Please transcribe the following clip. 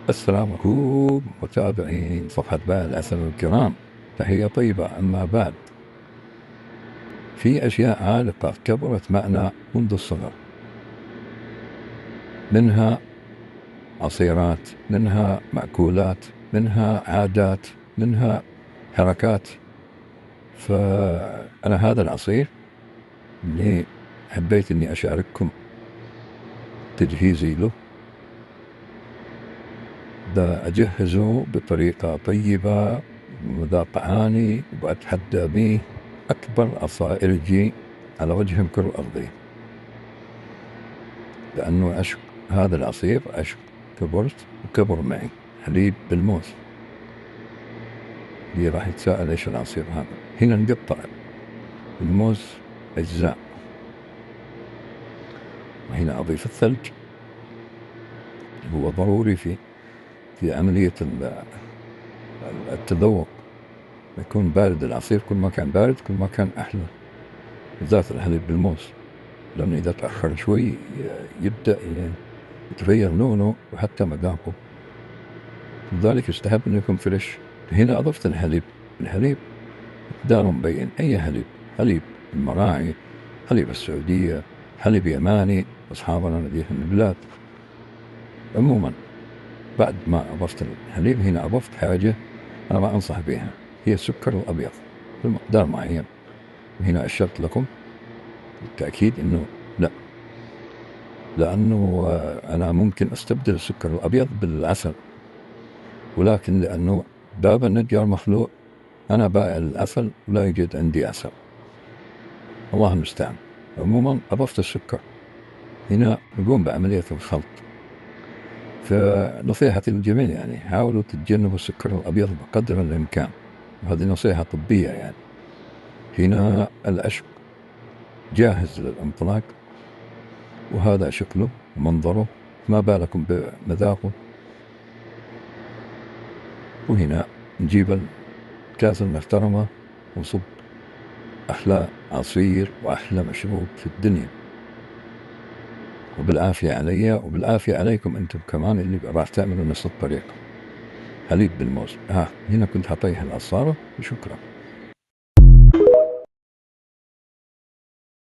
السلام عليكم متابعين صفحة بائع العسل الكرام، تحية طيبة. أما بعد، في أشياء عالقة كبرت معنا منذ الصغر، منها عصيرات، منها مأكولات، منها عادات، منها حركات. فأنا هذا العصير اللي حبيت أني أشارككم تجهيزي له، دا أجهزه بطريقة طيبة ومذاقعاني، وأتحدى به أكبر عصائرجي على وجه الكرة الأرضية، لأنه عشق هذا العصير، عشق كبرت وكبر معي. حليب بالموز. اللي راح يتساءل إيش العصير هذا، هنا نقطع الموز أجزاء، وهنا أضيف الثلج اللي هو ضروري في عملية التذوق. يكون بارد العصير، كل ما كان بارد كل ما كان أحلى، بالذات الحليب بالموز، لأنه إذا تأخر شوي يبدأ يتغير لونه وحتى مذاقه، لذلك يستحب أن يكون فريش. هنا أضفت الحليب دار مبين، أي حليب المراعي، حليب السعودية، حليب يماني أصحابنا الذين في البلاد. عموما بعد ما أضفت الحليب، هنا أضفت حاجة أنا ما أنصح بها، هي السكر الأبيض بمقدار معين. وهنا أشرت لكم بالتأكيد أنه لا، لأنه أنا ممكن أستبدل السكر الأبيض بالعسل، ولكن لأنه باب النجار مخلوق، أنا بائع العسل ولا يوجد عندي عسل، الله المستعان. عموما أضفت السكر، هنا نقوم بعملية الخلط. فنصيحتي للجميع يعني حاولوا تتجنبوا السكر الأبيض بقدر الإمكان، وهذه نصيحة طبية يعني. هنا العشق جاهز للانطلاق، وهذا شكله ومنظره، ما بالكم بمذاقه. وهنا نجيب الكاس المحترمة ونصب أحلى عصير وأحلى مشروب في الدنيا، وبالعافية علي وبالعافية عليكم أنتم كمان اللي راح تعملوا نفس الطريقة. حليب بالموز. هنا كنت حطيح العصارة، وشكرا.